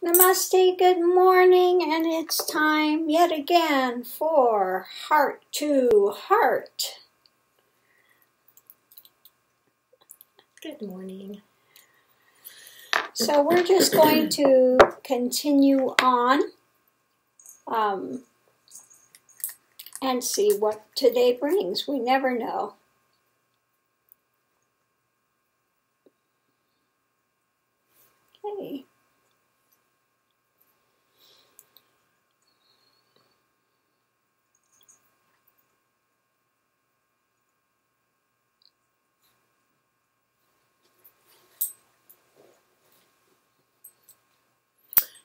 Namaste, good morning, and it's time yet again for Heart to Heart. Good morning. So we're just going to continue on and see what today brings. We never know. Okay.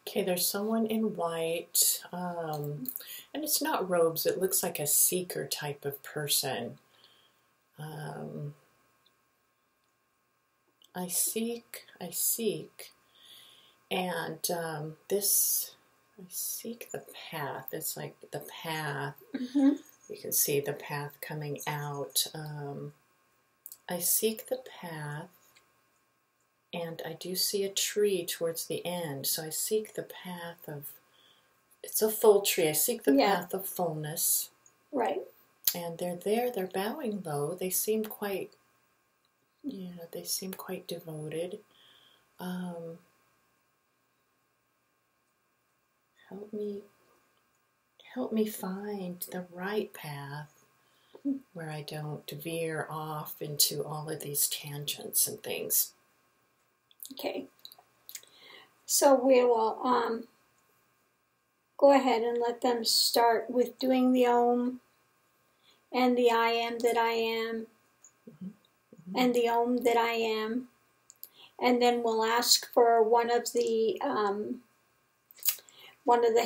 Okay, there's someone in white, and it's not robes, it looks like a seeker type of person. I seek, and I seek the path. It's like the path. Mm-hmm. You can see the path coming out. I seek the path. And I do see a tree towards the end, so I seek the path of, it's a full tree, I seek the path of fullness. Right. And they're there, they're bowing low, they seem quite, they seem quite devoted. Help me find the right path where I don't veer off into all of these tangents and things. Okay, so we will go ahead and let them start with doing the Om and the I am that I am and the Om that I am, and then we'll ask for one of the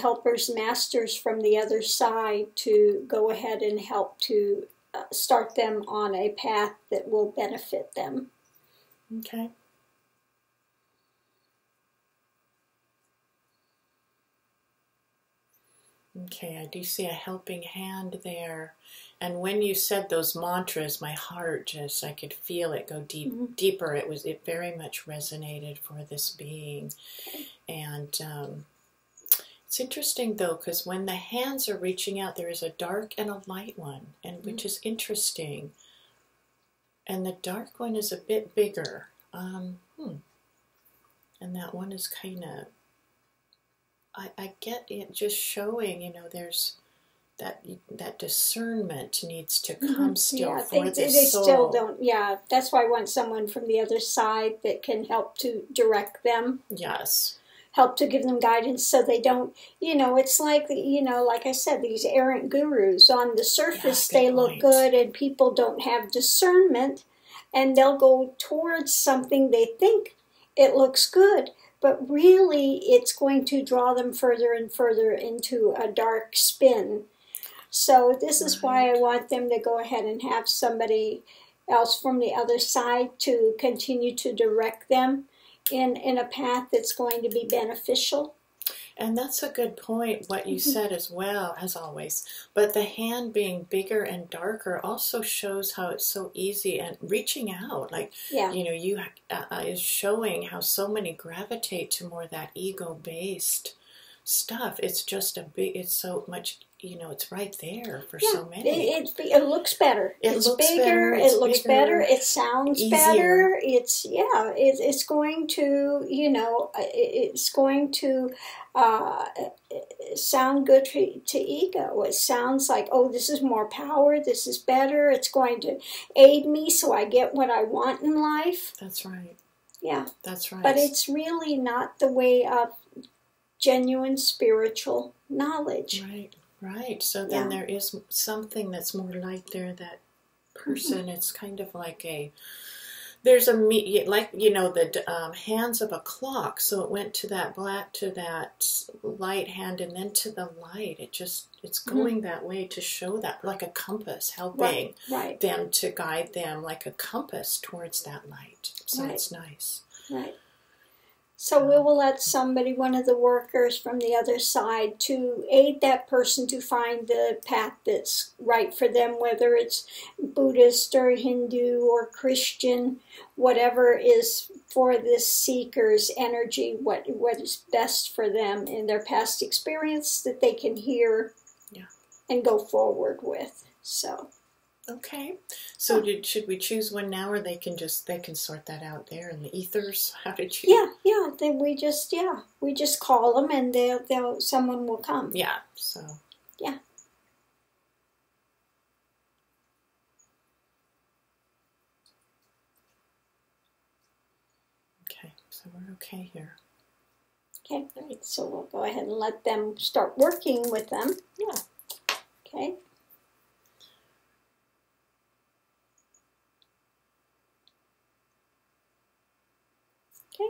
helpers masters from the other side to go ahead and help to start them on a path that will benefit them. Okay. Okay, I do see a helping hand there. And when you said those mantras, my heart just, I could feel it go deeper. It very much resonated for this being. And it's interesting though, because when the hands are reaching out, there is a dark and a light one, and which is interesting. And the dark one is a bit bigger. And that one is kind of, I get it just showing, there's that discernment needs to come still for the soul. Still don't, that's why I want someone from the other side that can help to direct them. Yes. Help to give them guidance so they don't, it's like, like I said, these errant gurus. On the surface, they look good and people don't have discernment, and they'll go towards something they think it looks good. But really, it's going to draw them further and further into a dark spin. So this is why I want them to go ahead and have somebody else from the other side to continue to direct them in a path that's going to be beneficial. And that's a good point, what you said as well, as always. But the hand being bigger and darker also shows how it's so easy and reaching out. Like, is showing how so many gravitate to more that ego-based stuff. It's just it's so much, it's right there for so many. It looks better. It's bigger. It looks better. It sounds better. It's going to, it's going to sound good to ego. It sounds like, oh, this is more power. This is better. It's going to aid me so I get what I want in life. That's right. Yeah. That's right. But it's really not the way of genuine spiritual knowledge. Right. So then there is something that's more like that person. It's kind of like there's the hands of a clock. So it went to that black, to that light hand, and then to the light. It's going that way to show that, like a compass, helping them to guide them like a compass towards that light. So it's nice. Right. So we will let somebody, one of the workers from the other side, to aid that person to find the path that's right for them, whether it's Buddhist or Hindu or Christian, whatever is for this seeker's energy, what is best for them in their past experience that they can hear and go forward with. So. Okay, so should we choose one now, or they can sort that out there in the ethers? How did you? Yeah. Then we just call them, and someone will come. Yeah. So. Yeah. Okay, so we're okay here. Okay, great. So we'll go ahead and let them start working with them. Yeah. Okay. Okay.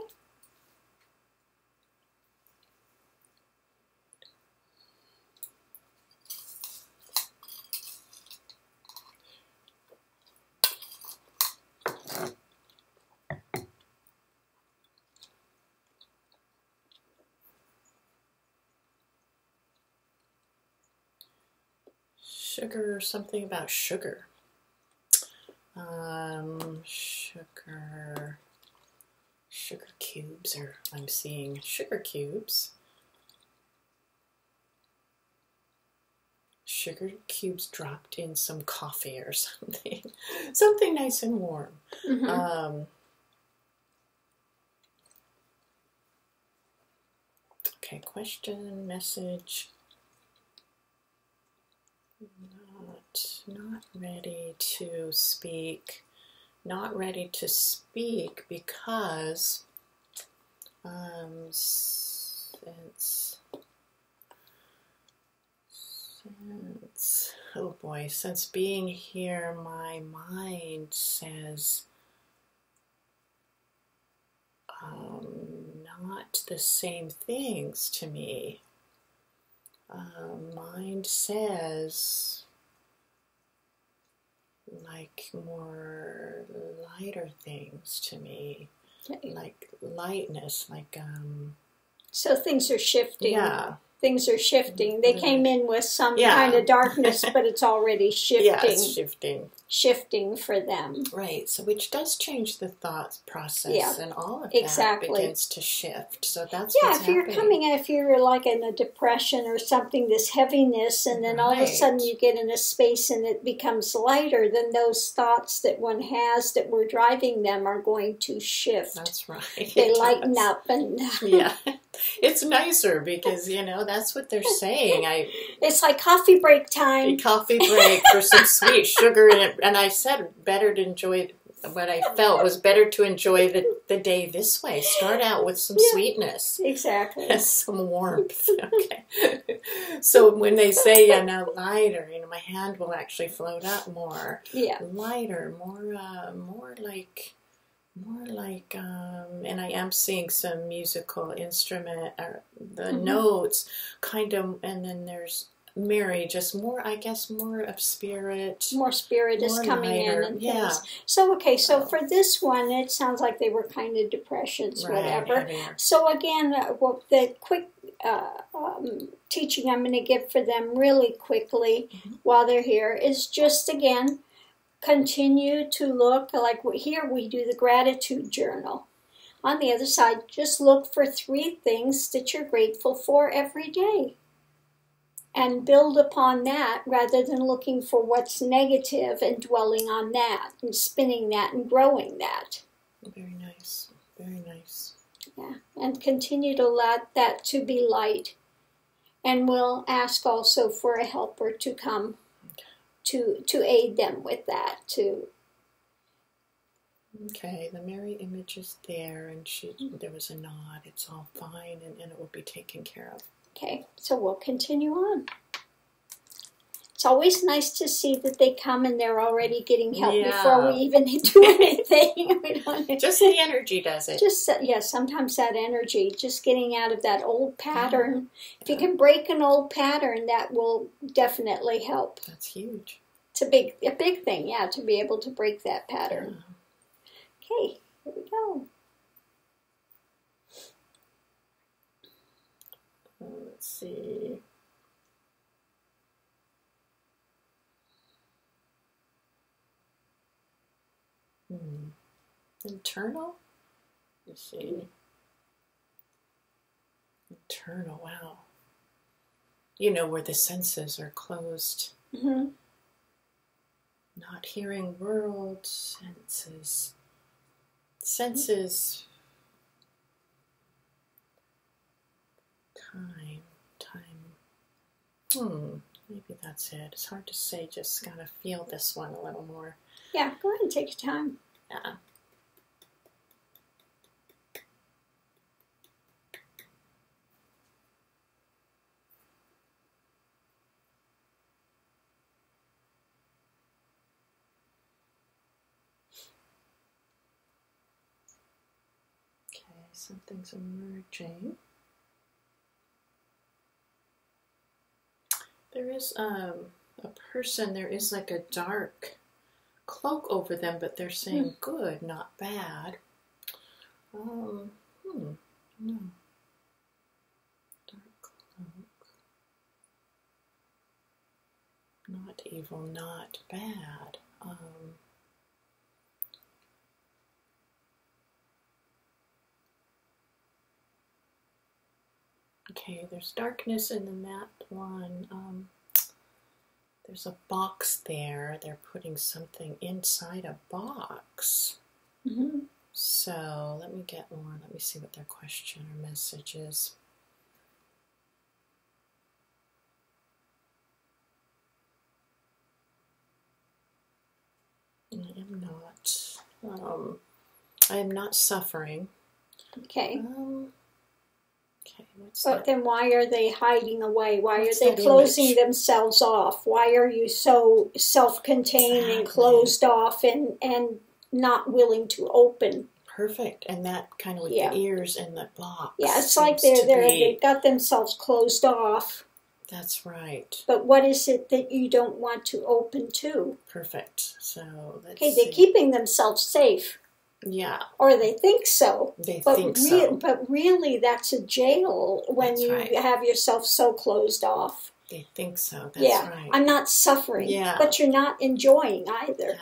Sugar, something about sugar. Sugar cubes, or I'm seeing sugar cubes. Sugar cubes dropped in some coffee or something. Something nice and warm. Mm-hmm. Okay, question, message. Not ready to speak. Not ready to speak because since being here, my mind says not the same things to me. Mind says like more lighter things to me, like lightness, like So things are shifting. Yeah. Things are shifting. They came in with some kind of darkness, but it's already shifting. Yeah, it's shifting. Shifting for them. Right, so which does change the thought process, and all of that begins to shift. So that's what's happening. If you're like in a depression or something, this heaviness, and then all of a sudden you get in a space and it becomes lighter, then those thoughts that one has that were driving them are going to shift. That's right. They lighten up and yeah. It's nicer because, that's what they're saying. It's like coffee break time. Coffee break for some sweet sugar in it. And I said what I felt was better to enjoy the day this way. Start out with some sweetness. Exactly. And some warmth. Okay. So when they say, lighter, my hand will actually float up more. Yeah. Lighter, more like, and I am seeing some musical instrument, or the notes, kind of, and then there's Mary, just more, I guess, more of spirit. More spirit is coming lighter. in and things. So, for this one, it sounds like they were kind of depressions, whatever. Heavier. So again, the quick teaching I'm going to give for them really quickly while they're here is just, again, continue to look, like here we do the gratitude journal. On the other side, just look for 3 things that you're grateful for every day. And build upon that rather than looking for what's negative and dwelling on that and spinning that and growing that. Very nice. Very nice. Yeah, and continue to let that to be light. And we'll ask also for a helper to come to aid them with that too. Okay, the Mary image is there, and there was a nod. It's all fine, and it will be taken care of. Okay, so we'll continue on. It's always nice to see that they come and they're already getting help before we even do anything. Just the energy does it. Sometimes that energy, just getting out of that old pattern. If you can break an old pattern, that will definitely help. That's huge. It's a big thing, to be able to break that pattern. Okay, here we go. Let's see. Internal? Let's see. Internal, wow. You know, where the senses are closed. Mm-hmm. Not hearing world, senses. Senses. Time. Maybe that's it. It's hard to say, just gotta feel this one a little more. Yeah, go ahead and take your time. Yeah. Okay, something's emerging. There is a person, there is like a dark cloak over them, but they're saying good, not bad. No. Dark cloak. Not evil, not bad. Okay, there's darkness in that one. There's a box there. They're putting something inside a box. Mm-hmm. So let me get more. Let me see what their question or message is. I am not suffering. Okay. Okay, what's But that? then why are they hiding away? Why What's are they that closing image? themselves off? Why are you so self-contained and closed off and not willing to open? Perfect. And that kind of with the ears and the box. Yeah, it's like they've got themselves closed off. That's right. But what is it that you don't want to open to? Perfect. So let's Okay, they're keeping themselves safe. Yeah. Or they think so. They think so. But really, that's a jail when you have yourself so closed off. They think so. That's right. I'm not suffering. Yeah. But you're not enjoying either.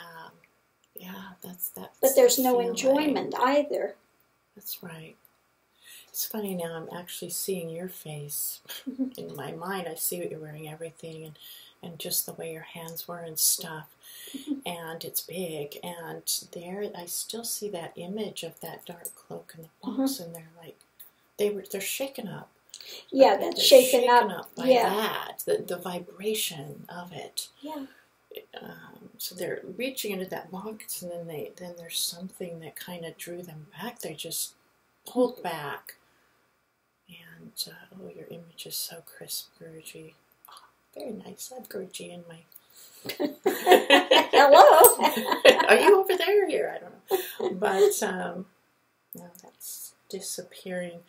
Yeah, that's But there's no enjoyment either. That's right. It's funny now, I'm actually seeing your face. In my mind, I see what you're wearing, everything, and just the way your hands were and stuff. And it's big. And there, I still see that image of that dark cloak in the box, and they're like, they're shaken up. Yeah, that's shaken up by that, the vibration of it. Yeah. So they're reaching into that box, and then there's something that kind of drew them back. They just pulled back. And, your image is so crisp, Guruji. Oh, very nice. I have Guruji in my... Hello? Are you over there or here? I don't know. But, no, that's disappearing.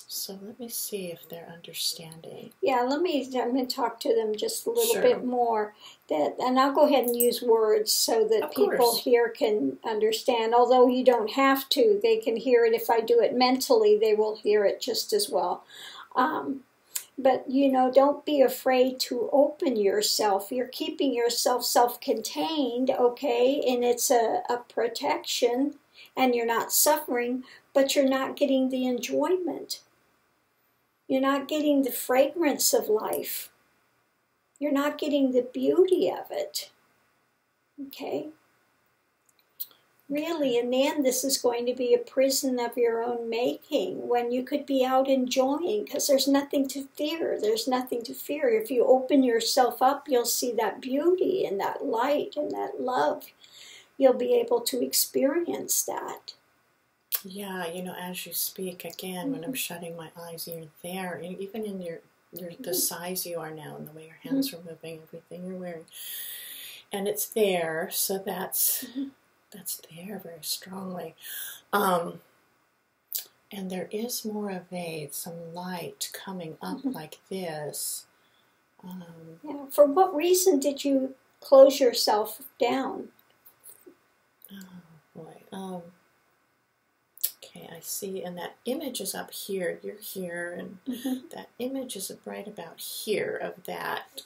So let me see if they're understanding. Yeah, I'm going to talk to them just a little bit more. And I'll go ahead and use words so that people here can understand. Although you don't have to, they can hear it. If I do it mentally, they will hear it just as well. But, don't be afraid to open yourself. You're keeping yourself self-contained, okay? And it's a protection, and you're not suffering, but you're not getting the enjoyment. You're not getting the fragrance of life. You're not getting the beauty of it. Okay? Really, in the end, this is going to be a prison of your own making when you could be out enjoying, because there's nothing to fear. There's nothing to fear. If you open yourself up, you'll see that beauty and that light and that love. You'll be able to experience that. Yeah, as you speak, again, when I'm shutting my eyes, you're there, and even in your the size you are now, and the way your hands are moving, everything you're wearing, and it's there, so that's there very strongly, and there is more of some light coming up like this. Yeah. For what reason did you close yourself down? Oh boy. Okay, I see, and that image is up here. You're here, and that image is right about here of that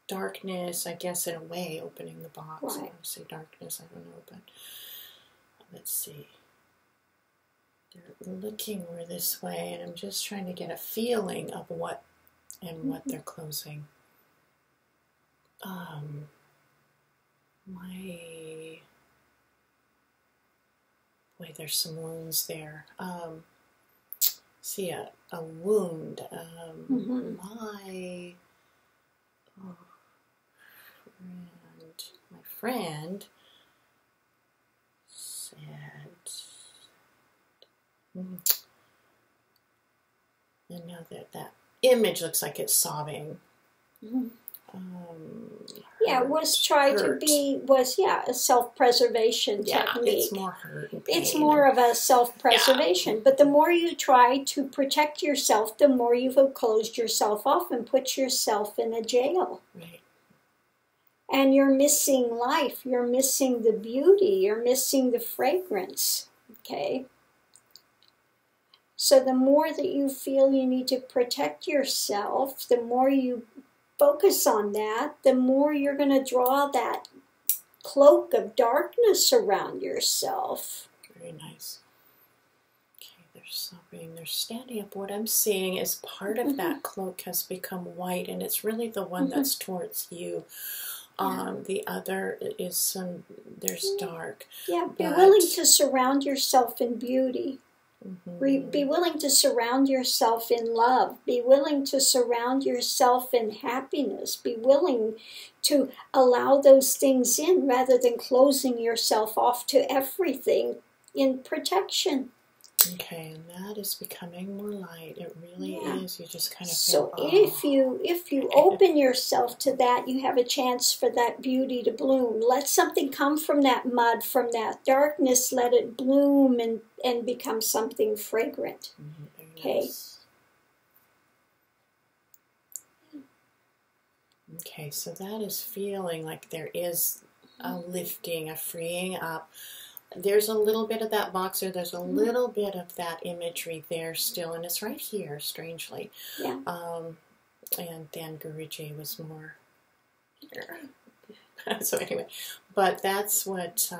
darkness, I guess, in a way, opening the box. Right. I want to say darkness, I don't know, but let's see. They're looking over this way, and I'm just trying to get a feeling of what they're closing. Boy, there's some wounds there. See a wound. My friend said, and now that image looks like it's sobbing. Was tried to be, a self-preservation technique. It's more hurt and pain. It's more of a self-preservation. But the more you try to protect yourself, the more you've closed yourself off and put yourself in a jail. Right. And you're missing life. You're missing the beauty. You're missing the fragrance. Okay? So the more that you feel you need to protect yourself, the more you focus on that, the more you're going to draw that cloak of darkness around yourself. Very nice. Okay, they're sobbing, they're standing up. What I'm seeing is part of that cloak has become white, and it's really the one that's towards you. The other is there's dark. Yeah, be willing to surround yourself in beauty. Be willing to surround yourself in love. Be willing to surround yourself in happiness. Be willing to allow those things in rather than closing yourself off to everything in protection. Okay, and that is becoming more light. It really is. You just kind of feel, so if you open yourself to that, you have a chance for that beauty to bloom. Let something come from that mud, from that darkness. Let it bloom and become something fragrant. Okay. Nice. Okay, so that is feeling like there is a lifting, a freeing up. There's a little bit of that box there. There's a little bit of that imagery there still, and it's right here, strangely. Yeah. And then Guruji was more here. So anyway, but that's what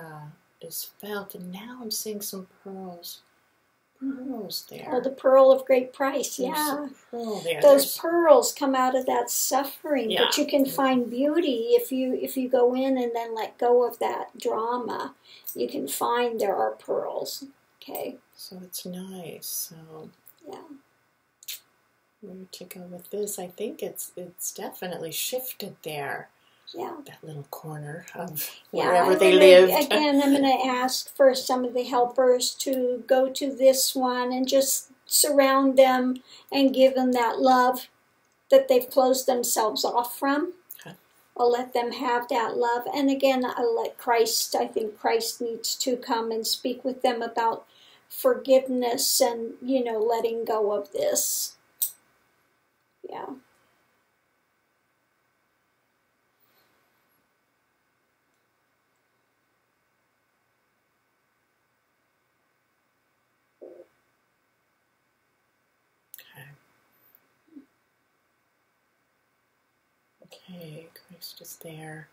is felt, and now I'm seeing some pearls there. Oh, the pearl of great price, There's a pearl there. Those pearls come out of that suffering, but you can find beauty if you go in and then let go of that drama. You can find there are pearls. Okay. So it's nice. So yeah. Where to go with this? I think it's definitely shifted there. Yeah. That little corner of wherever they lived. Again, I'm going to ask for some of the helpers to go to this one and just surround them and give them that love that they've closed themselves off from. Okay. I'll let them have that love. And again, I'll let Christ, I think Christ needs to come and speak with them about forgiveness and, letting go of this. Yeah. Okay, Christ is there.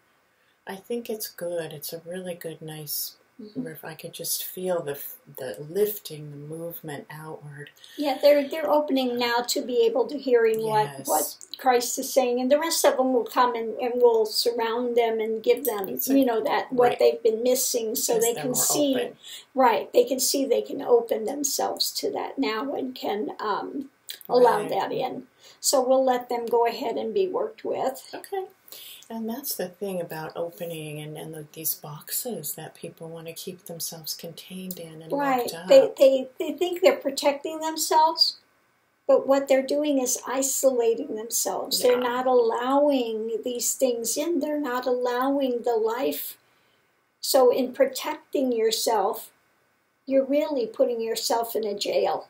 I think it's good. It's a really good, nice riff. I could just feel the lifting, the movement outward. Yeah, they're opening now to be able to hearing what Christ is saying, and the rest of them will come and we'll surround them and give them, what they've been missing, so they can see. Open. Right, they can see they can open themselves to that now and can allow that in. So we'll let them go ahead and be worked with. Okay. And that's the thing about opening and these boxes that people want to keep themselves contained in and locked up. They think they're protecting themselves, but what they're doing is isolating themselves. Yeah. They're not allowing these things in. They're not allowing the life. So in protecting yourself, you're really putting yourself in a jail.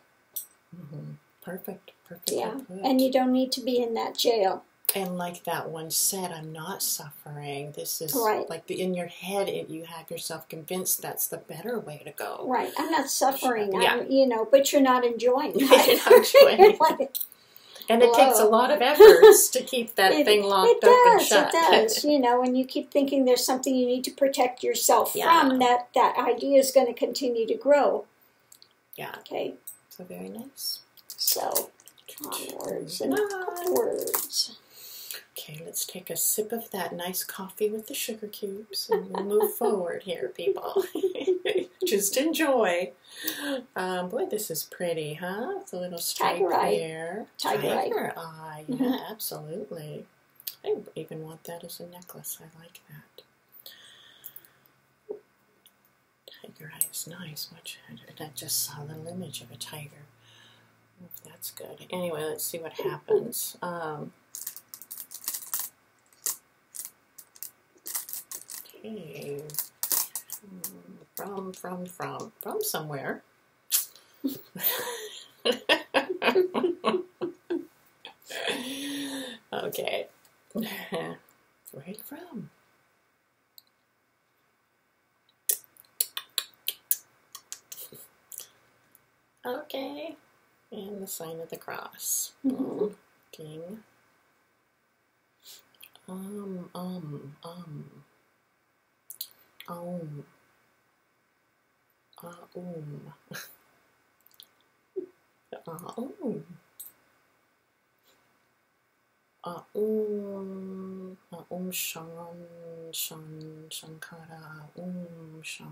Mm-hmm. Perfect. Yeah, and you don't need to be in that jail. And like that one said, I'm not suffering. This is Right. like in your head, you have yourself convinced that's the better way to go. Right. I'm not suffering. Yeah. But you're not enjoying You're it. not enjoying it. And it takes a lot of efforts to keep that thing locked up and shut. It does. And you keep thinking there's something you need to protect yourself from, that idea is going to continue to grow. Yeah. Okay. So very nice. So, onwards and upwards. Okay, let's take a sip of that nice coffee with the sugar cubes and we'll move forward here, people. Just enjoy. Boy, this is pretty, huh? It's a little stripe there. Tiger eye. Yeah, absolutely. I even want that as a necklace. I like that. Tiger eye is nice. I just saw a little image of a tiger. That's good. Anyway, let's see what happens. Okay. From somewhere. Okay. Where are you from? Okay. And the sign of the cross. King.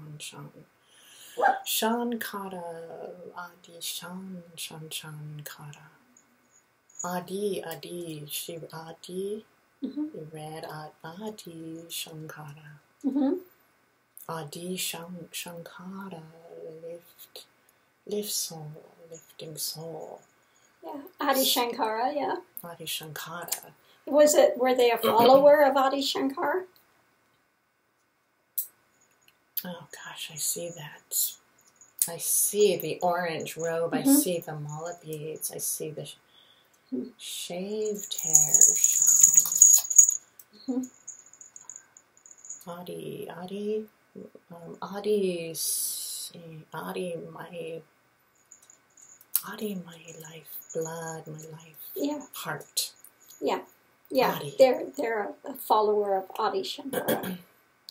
Shankara, Shankara, Adi, Shankara. Adi, Shiv Adi, you read Adi Shankara. Adi Shankara, lift soul, lifting soul. Yeah, Adi Shankara, yeah. Adi Shankara. Were they a follower of Adi Shankara? Oh gosh, I see that. I see the orange robe. I see the mala beads. I see the shaved hair. Adi, my life, blood, my life, heart. Yeah. Adi. They're a follower of Adi Shankara.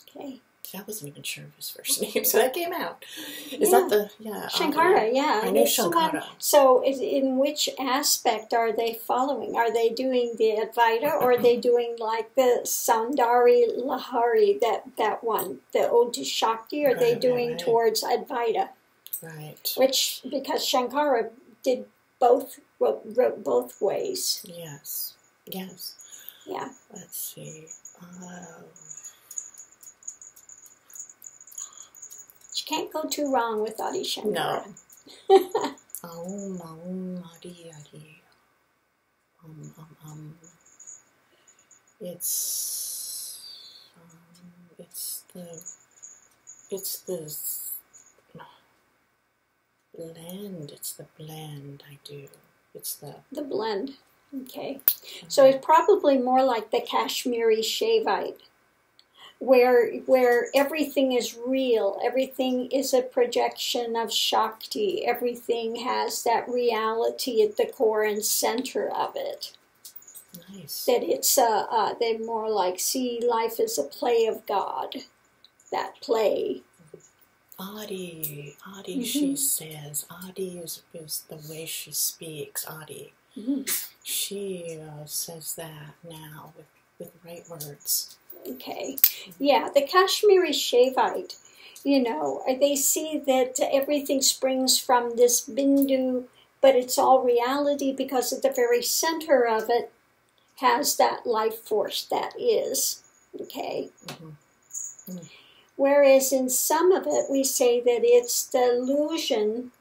Okay. I wasn't even sure of his first name, so that came out. Is that the Shankara? Yeah, I know Shankara. So, in which aspect are they following? Are they doing the Advaita, or are they doing like the Sundari Lahari, that one, the Ode to Shakti? Or are they doing towards Advaita? Right. Which, because Shankara did both, wrote both ways. Yes. Yeah. Let's see. You can't go too wrong with Adi Shankara. No. Adi. It's the blend. It's the blend I do. It's the blend. Okay. So it's probably more like the Kashmiri Shaivite, where everything is real, everything is a projection of Shakti, everything has that reality at the core and center of it. Nice. That it's they more like see life as a play of God. That play. Adi, she says. Adi is the way she speaks. Adi. She says that now with right words. Okay. Yeah, the Kashmiri Shaivite, they see that everything springs from this bindu, but it's all reality because at the very center of it has that life force that is. Okay. Whereas in some of it, we say that it's the illusion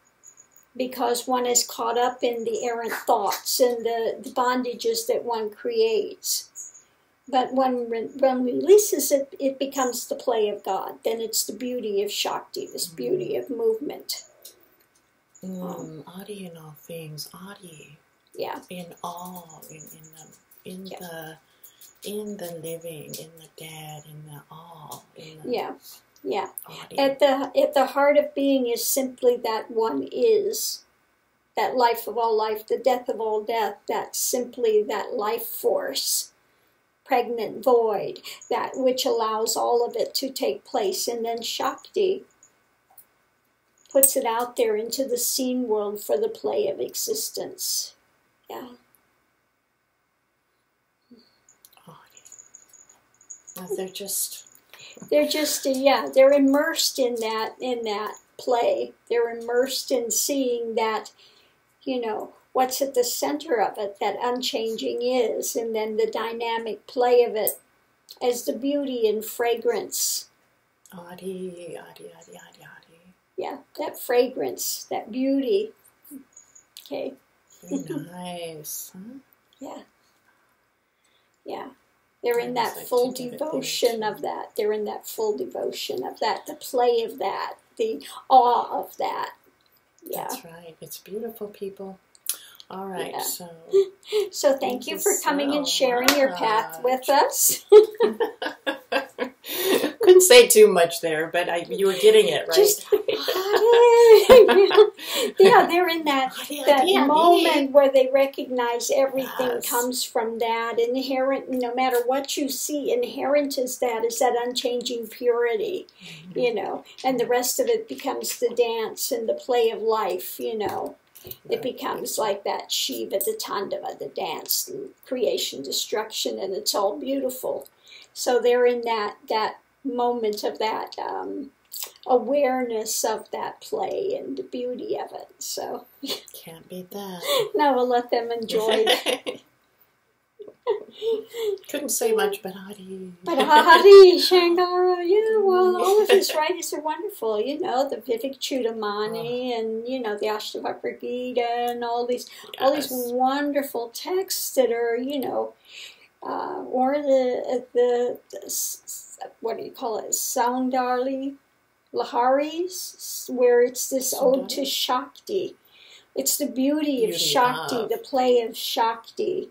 because one is caught up in the errant thoughts and the bondages that one creates. But when one releases it, it becomes the play of God. Then it's the beauty of Shakti, this beauty of movement. Adi in all things, Adi. Yeah. In all, in the living, in the dead, in the all, in the Yeah. body. At the heart of being is simply that one is. That life of all life, the death of all death, that's simply that life force, pregnant void, that which allows all of it to take place. And then Shakti puts it out there into the seen world for the play of existence. Yeah. They're just they're immersed in that play. They're immersed in seeing that, what's at the center of it, that unchanging is, and then the dynamic play of it as the beauty and fragrance. Adi. Yeah, that fragrance, that beauty. Okay. Very nice. Huh? Yeah. They're in that full devotion of that. They're in that full devotion of that, the play of that, the awe of that. Yeah. That's right. It's beautiful, people. All right, yeah. So thank you for coming and sharing your path with us. Couldn't say too much there, but you were getting it, right? Just, yeah, they're in that moment where they recognize everything comes from that inherent, no matter what you see, inherent is that unchanging purity, and the rest of it becomes the dance and the play of life, It becomes like that Shiva, the Tandava, the dance, the creation, destruction, and it's all beautiful. So they're in that moment of that awareness of that play and the beauty of it. So can't beat that. No, we'll let them enjoy it. Couldn't say much, but Adi. But Adi, Shankara, well, all of his writings are wonderful. The Vivek Chudamani and the Ashtavakra Gita and all these wonderful texts that are or the what do you call it? Soundarli Laharis, where it's this ode to Shakti. It's the beauty of Shakti, the play of Shakti.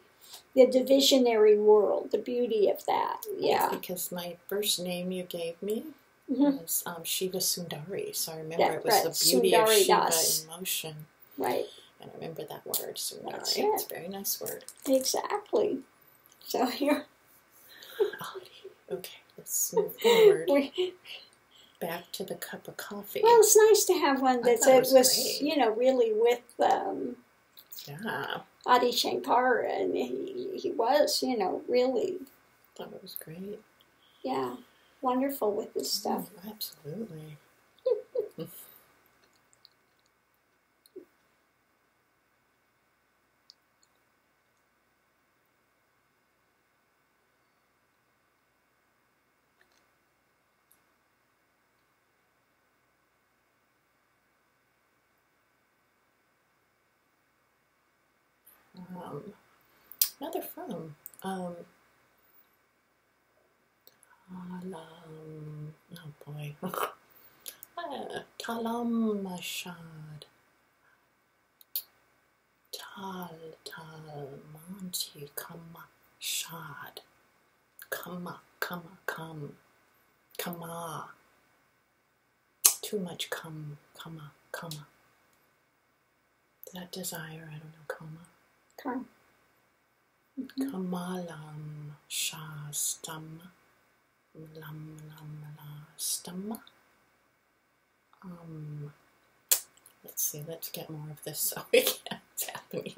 The divisionary world, the beauty of that, yeah. Because my first name you gave me was Shiva Sundari, so I remember it was the beauty Sundari of Shiva Das. in motion. Right. And I remember that word, Sundari. That's It's a very nice word. Exactly. So here. Okay, let's move forward. Back to the cup of coffee. Well, it's nice to have one that was really with Adi Shankara, and he was, really. I thought it was great. Yeah, wonderful with this stuff. Oh, absolutely. Another from oh boy, Talam Mashad, Tal Monty Kama Shad, Kama. Too much Kama. Is that desire? I don't know, Kama. Kamalam Shastam Lam Stam. Let's see, let's get more of this so we can tap me.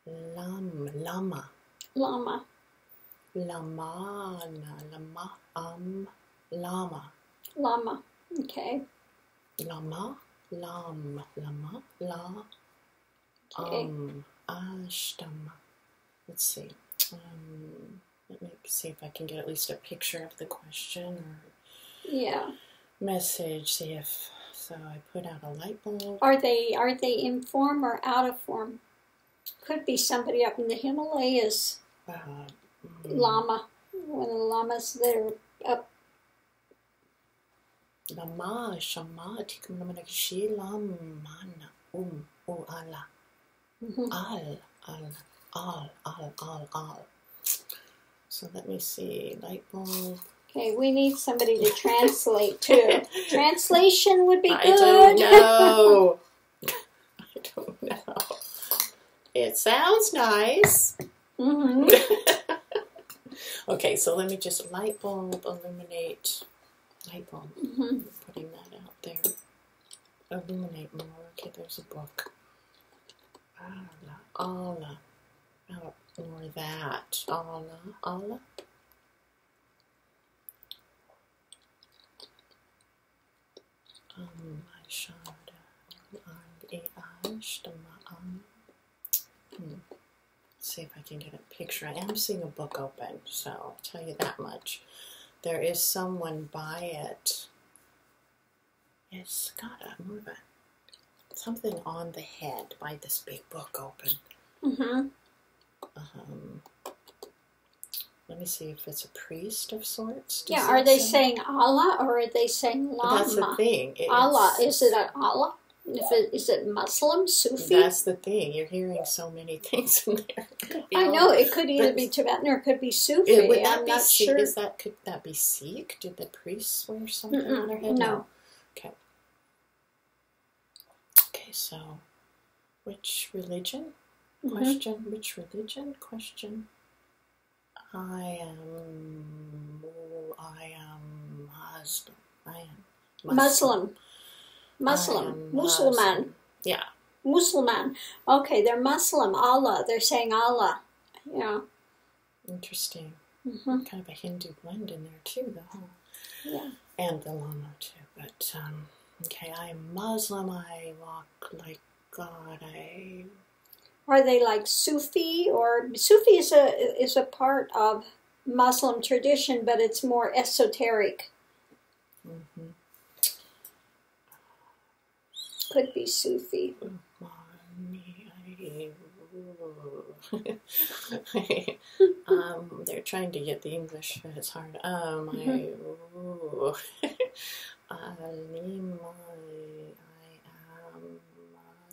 Lama. Lama. Okay. La. Okay. Ashtam. Let's see. Let me see if I can get at least a picture of the question or message. See if so. I put out a light bulb. Are they in form or out of form? Could be somebody up in the Himalayas. Lama. One of the lamas that are up. Lama Shama Tikmanamanakishi Lam Mana Allah. Al. So let me see. Light bulb. Okay, we need somebody to translate too. Translation would be good. I don't know. I don't know. It sounds nice. Okay, so let me just light bulb, illuminate. Light bulb. Putting that out there. Illuminate more. Okay, there's a book. Allah. Oh, more that. Allah. See if I can get a picture. I am seeing a book open, so I'll tell you that much. There is someone by it. It's got something on the head by this big book open. Let me see if it's a priest of sorts. Yeah, are they saying Allah or are they saying Lama? That's the thing. Allah. Is it an Allah? Is it Muslim, Sufi? That's the thing. You're hearing so many things in there. I know. It could either be Tibetan or it could be Sufi. Would that I'm be not sure. Could that be Sikh? Did the priests wear something on their head? No. Okay. Okay, so which religion? Question. Which religion? Question. I am Muslim. I am Muslim. Musliman. Yeah. Musliman. Okay, they're Muslim. Allah. They're saying Allah. Yeah. Interesting. Kind of a Hindu blend in there too, though. Huh? Yeah. And the Lama too. But okay, I am Muslim. I walk like God. Are they like Sufi? Or Sufi is a part of Muslim tradition, but it's more esoteric. Could be Sufi. They're trying to get the English, but it's hard. I am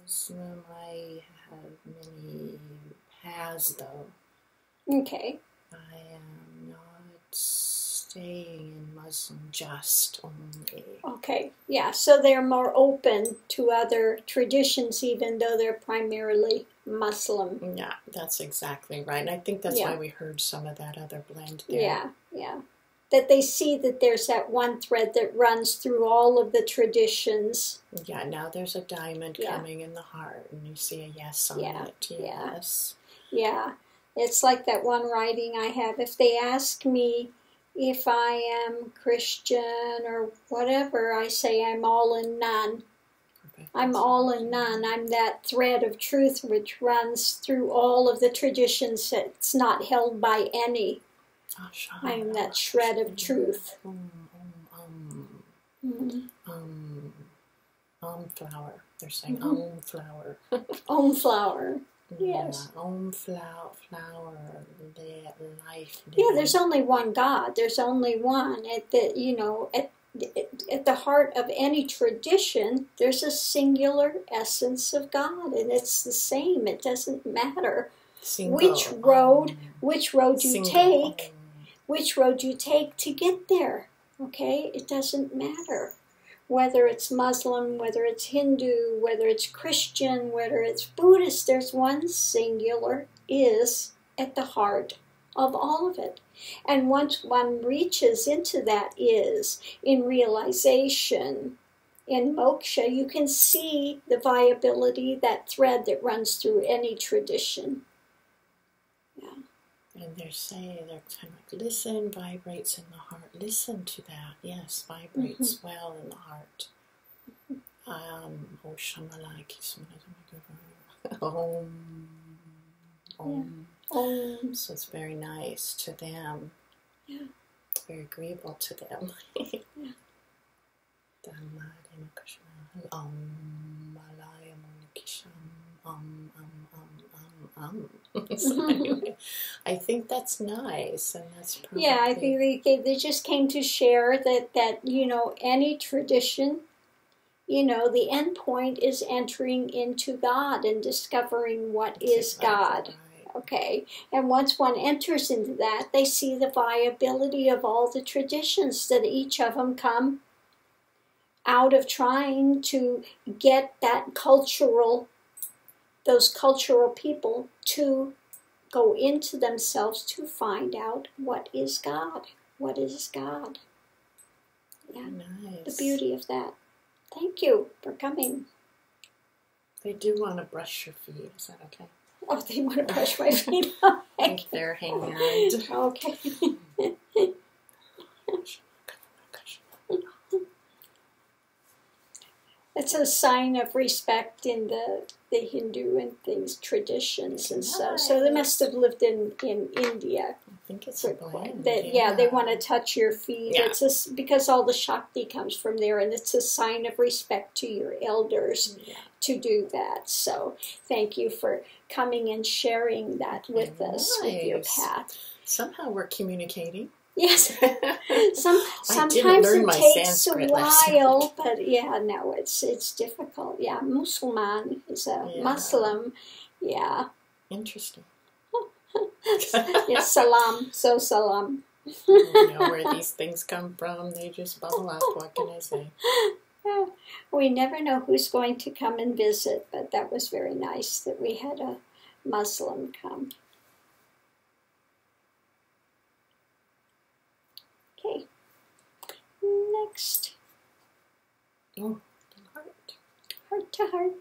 Muslim. I have many paths, though. Okay. I am not staying in Muslim just only. Okay, yeah, so they're more open to other traditions even though they're primarily Muslim. Yeah, that's exactly right. And I think that's why we heard some of that other blend there. Yeah. That they see that there's that one thread that runs through all of the traditions. Yeah, now there's a diamond coming in the heart and you see a yes on it. Yes. Yeah, it's like that one writing I have. If they ask me if I am Christian or whatever, I say I'm all in none. Okay. I'm all in none. I'm that thread of truth which runs through all of the traditions that's not held by any. I'm that shred of truth. Flower. They're saying flower. Flower. Yes. Flower. Life. Yeah, there's only one God. There's only one. At the heart of any tradition, there's a singular essence of God, and it's the same. It doesn't matter which road you take. Which road you take to get there, okay? It doesn't matter whether it's Muslim, whether it's Hindu, whether it's Christian, whether it's Buddhist. There's one singular is at the heart of all of it. And once one reaches into that is, in realization, in moksha, you can see the viability, that thread that runs through any tradition. And they're saying, they're kind of like, listen, vibrates in the heart. Listen to that. Yes, vibrates well in the heart. So it's very nice to them. Yeah. Very agreeable to them. So anyway, I think that's nice, and that's probably... Yeah, I think they just came to share that any tradition You know, the end point is entering into God and discovering what is God. Right. Okay, and once one enters into that, they see the viability of all the traditions that each of them come out of trying to get that those cultural people to go into themselves to find out what is God. What is God? Yeah, Nice. the beauty of that. Thank you for coming. They do want to brush your feet. Is that okay? Oh, they want to brush my feet. With their hand. Okay. It's a sign of respect in the Hindu and things, traditions and stuff. So they must have lived in India. I think it's a blend. Yeah, they want to touch your feet. Yeah. It's because all the Shakti comes from there, and it's a sign of respect to your elders to do that. So thank you for coming and sharing that with us, with your path. Somehow we're communicating. Yes. Sometimes it takes a while, but yeah, no, it's difficult. Yeah, Musulman is a Muslim. Yeah. Interesting. Yes, salam. So salam. You know where these things come from. They just bubble up. What can I say? We never know who's going to come and visit, but that was very nice that we had a Muslim come. Okay. Next. Oh, heart. Heart to heart.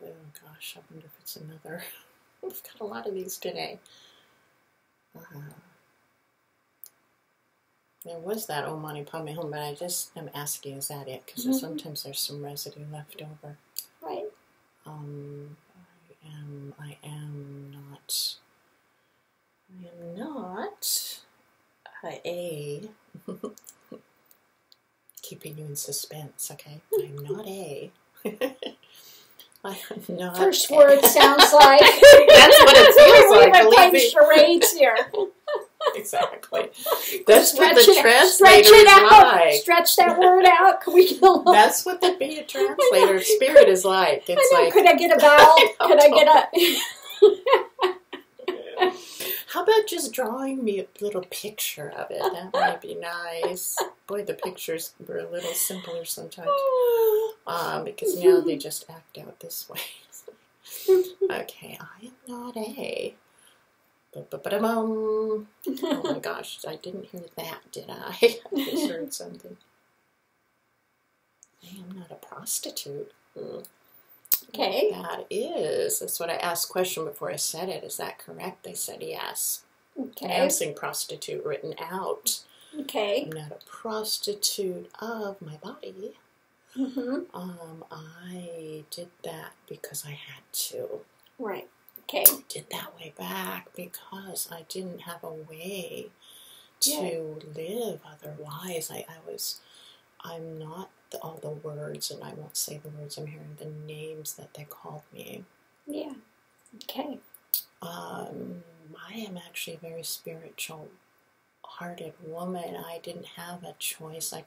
Oh gosh, I wonder if it's another. We've got a lot of these today. There was that Om Mani Padme Hum, but I just am asking, is that it? Because sometimes there's some residue left over. Right. I am not a keeping you in suspense, okay? I'm not a. I am not. First word sounds like. That's what it feels like. We're playing charades here. Exactly. That's what the translator is like. Stretch that word out. Can we get along? That's what the being a translator spirit is like. It's like. Could I get a vowel? Could I get a? How about just drawing me a little picture of it? That might be nice. Boy, the pictures were a little simpler sometimes. Because now they just act out this way. Okay, I am not a. Oh my gosh, I didn't hear that, did I? I just heard something. I am not a prostitute. Okay. That is. That's what I asked question before I said it. Is that correct? They said yes. Okay. I am seeing prostitute written out. Okay. I'm not a prostitute of my body. I did that because I had to. Right. Okay. I did that way back because I didn't have a way to live otherwise. I'm not all the words, and I won't say the words I'm hearing, the names that they called me. Yeah. Okay. I am actually a very spiritual hearted woman. I didn't have a choice. I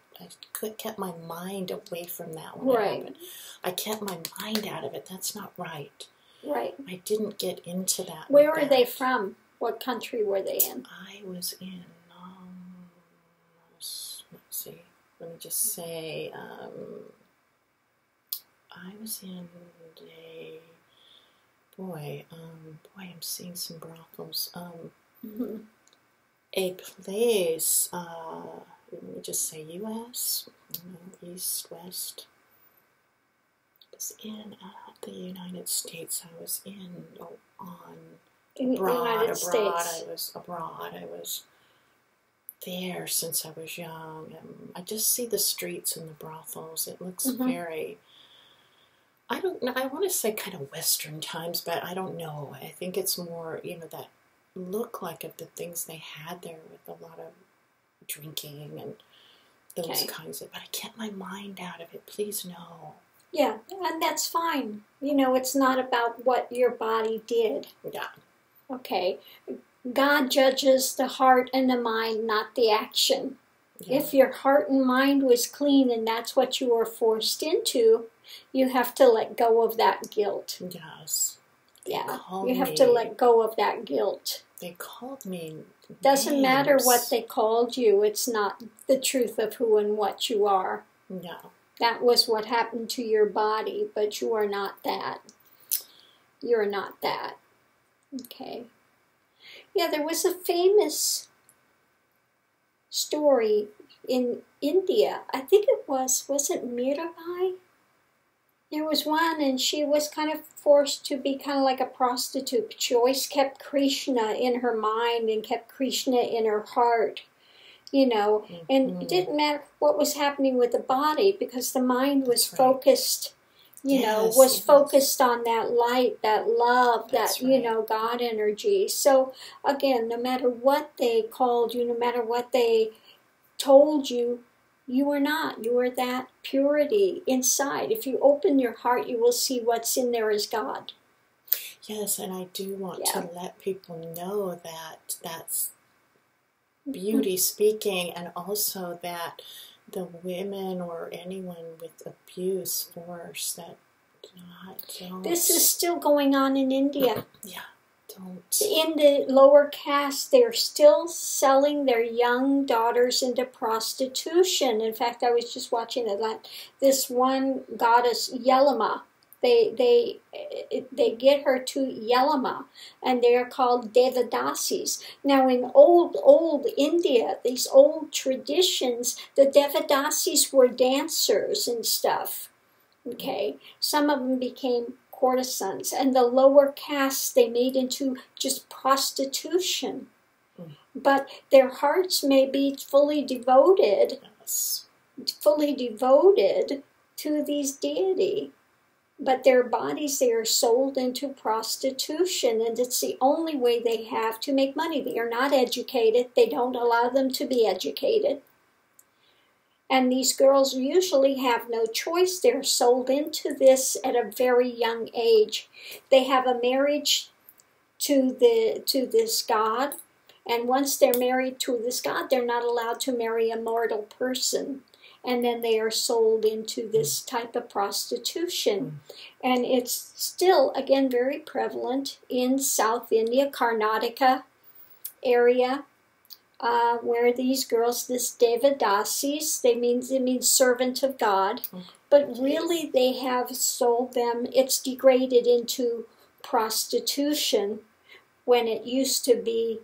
kept my mind away from that when it happened. I kept my mind out of it. That's not right. Right. I didn't get into that. Where were they from? What country were they in? I was in, let's see, let me just say, I was in I'm seeing some brothels. A place, let me just say U.S., East, West. I was in the United States. I was abroad. I was there since I was young. I just see the streets and the brothels. It looks very, I don't know, I want to say kind of Western times, but I don't know. I think it's more, that look like of the things they had there with a lot of drinking and those kinds of, but I get my mind out of it. Please no. Yeah, and that's fine. You know, it's not about what your body did. Yeah. Okay. God judges the heart and the mind, not the action. Yeah. If your heart and mind was clean and that's what you were forced into, you have to let go of that guilt. Yes. Yeah, you have to let go of that guilt. They called me Doesn't matter what they called you. It's not the truth of who and what you are. No. That was what happened to your body, but you are not that. You're not that. Okay. Yeah, there was a famous story in India. I think it was it Mirabai? There was one, and she was kind of forced to be kind of like a prostitute. But she always kept Krishna in her mind and kept Krishna in her heart, you know. And it didn't matter what was happening with the body because the mind was focused, you know, was focused on that light, that love, that, you know, God energy. So, again, no matter what they called you, no matter what they told you, you are not. You are that purity inside. If you open your heart, you will see what's in there is God. Yes, and I do want to let people know that that's beauty speaking, and also that the women or anyone with abuse, force, that don't. This is still going on in India. Yeah. In the lower caste, they're still selling their young daughters into prostitution. In fact, I was just watching this one goddess, Yelama. They get her to Yelama, and they are called Devadasis. Now, in old India, these old traditions, the Devadasis were dancers and stuff. Okay, some of them became courtesans, and the lower castes they made into just prostitution. But their hearts may be fully devoted to these deity. But their bodies, they are sold into prostitution, and it's the only way they have to make money. They are not educated. They don't allow them to be educated. And these girls usually have no choice. They're sold into this at a very young age. They have a marriage to this god, and once they're married to this god, they're not allowed to marry a mortal person. And then they are sold into this type of prostitution. And it's still, again, very prevalent in South India, Karnataka area, where these girls, this Devadasis, it means servant of God, but really they have sold them. It's degraded into prostitution when it used to be,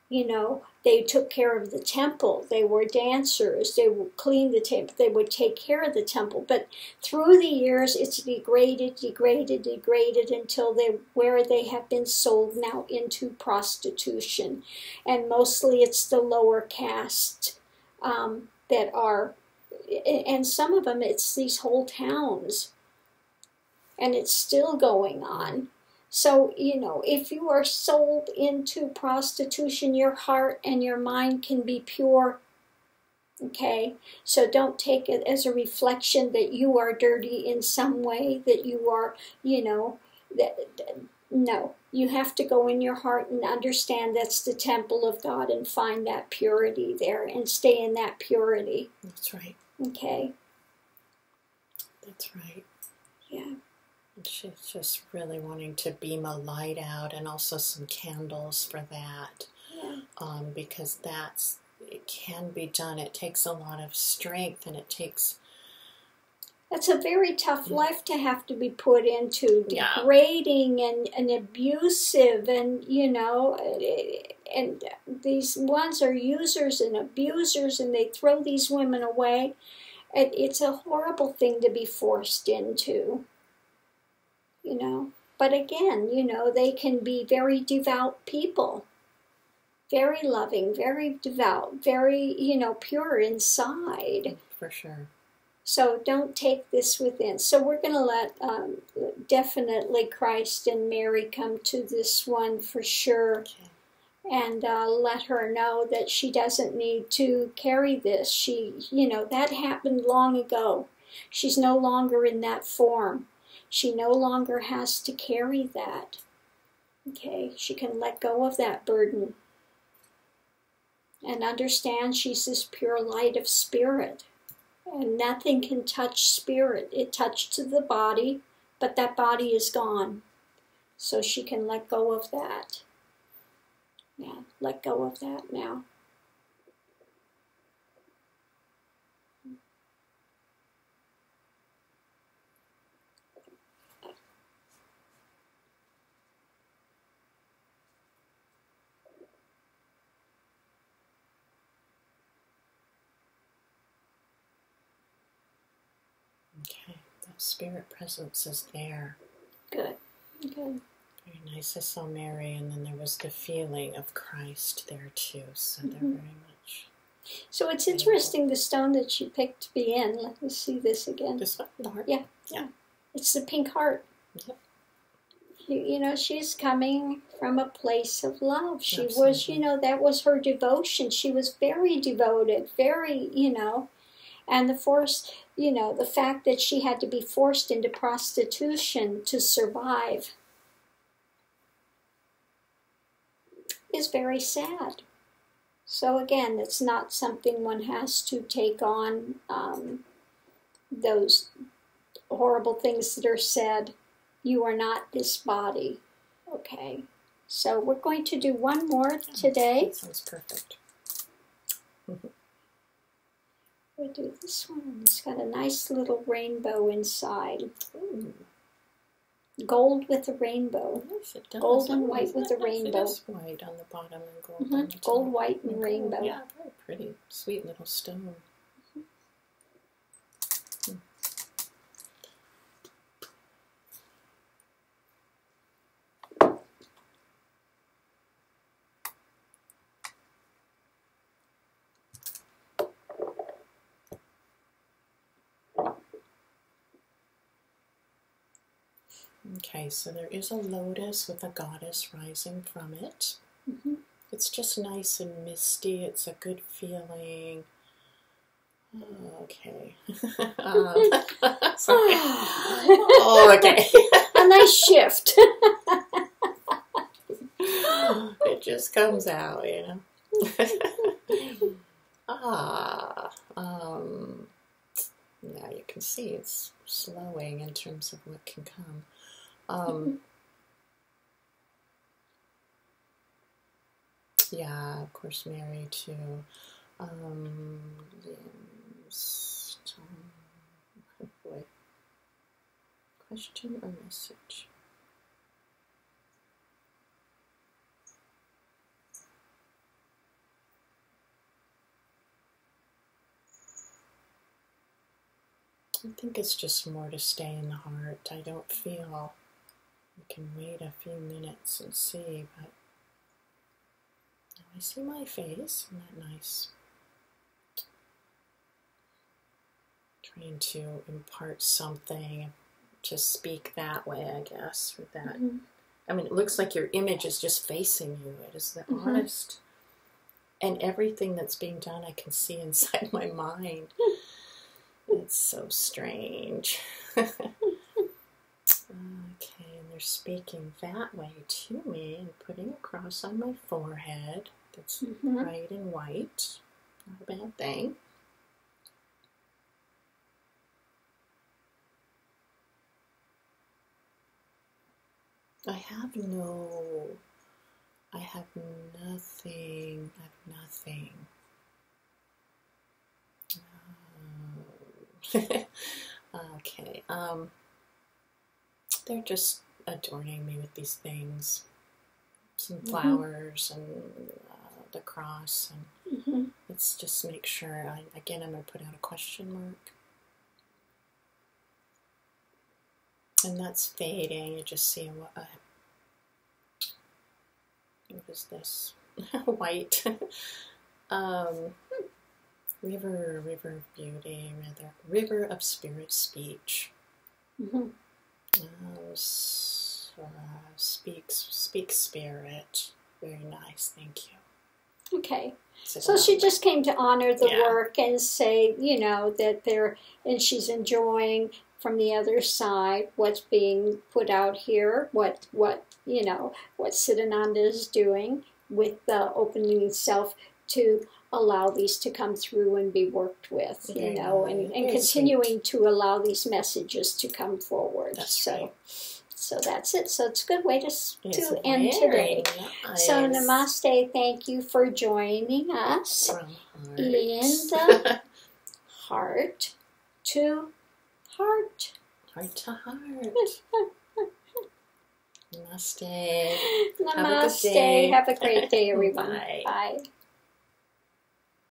you know, they took care of the temple. They were dancers. They would clean the temple. They would take care of the temple. But through the years, it's degraded until where they have been sold now into prostitution. And mostly it's the lower caste that are, and some of them it's these whole towns. And it's still going on. So, you know, if you are sold into prostitution, your heart and your mind can be pure, okay? So don't take it as a reflection that you are dirty in some way, that you are, you know, no. You have to go in your heart and understand that's the temple of God and find that purity there and stay in that purity. That's right. Okay? That's right. Yeah. She's just really wanting to beam a light out, and also some candles for that. Yeah. Because it can be done. It takes a lot of strength, and it takes... That's a very tough life to have to be put into, degrading and abusive, and, you know, and these ones are users and abusers, and they throw these women away. It's a horrible thing to be forced into. You know, but again, you know, they can be very devout people, very loving, very devout, very, you know, pure inside. For sure. So don't take this within. So we're going to let definitely Christ and Mary come to this one for sure. Okay. and let her know that she doesn't need to carry this. That happened long ago. She's no longer in that form. She no longer has to carry that. Okay, she can let go of that burden and understand she's this pure light of spirit. And nothing can touch spirit. It touched the body, but that body is gone. So she can let go of that. Yeah, let go of that now. Okay, that spirit presence is there. Good, good. Very nice. I saw Mary, and then there was the feeling of Christ there too. So they're very much. So it's interesting, the stone that she picked to be in. Let me see this again. This one, the heart? Yeah, yeah. It's the pink heart. Yep. She's coming from a place of love. She Absolutely. was, that was her devotion. She was very devoted, very, and the fact that she had to be forced into prostitution to survive is very sad. So again, it's not something one has to take on, those horrible things that are said. You are not this body. Okay. So we're going to do one more today. That sounds perfect. We'll do this one. It's got a nice little rainbow inside. Ooh. Gold with a rainbow. Yes, it does. Gold and white with a rainbow. It is white on the bottom and gold on the top. Gold, white, and rainbow. Yeah, very pretty. Sweet little stone. Okay, so there is a lotus with a goddess rising from it. It's just nice and misty. It's a good feeling. Okay. Okay. A nice shift. It just comes out, Now you can see it's slowing in terms of what can come. Yeah, of course, Mary too. Boy. Question or message? I think it's just more to stay in the heart. I don't feel we can wait a few minutes and see, but I see my face. Isn't that nice? Trying to impart something, to speak that way, I guess, with that. I mean, it looks like your image is just facing you. It is the honest, and everything that's being done I can see inside my mind. It's so strange. Okay, and they're speaking that way to me and putting a cross on my forehead. That's bright and white. Not a bad thing. I have nothing. I have nothing. Okay, they're just adorning me with these things. Some flowers and the cross, and let's just make sure. Again, I'm going to put out a question mark. And that's fading. You just see what is this? White. River of beauty, river of spirit speech. Speaks spirit. Very nice. Thank you. Okay. Sit So down. she just came to honor the Yeah. work and say, you know, that and she's enjoying from the other side what's being put out here, what you know, what Siddhananda is doing with the opening self to allow these to come through and be worked with, you Very know, nice. and Very continuing to allow these messages to come forward. That's so. right. So that's it. So it's a good way to It's end today. nice. So namaste. Thank you for joining us From heart. in the heart to heart. Heart to heart. Namaste. Have a good Namaste. day. Have a great day, everyone. Bye. Bye.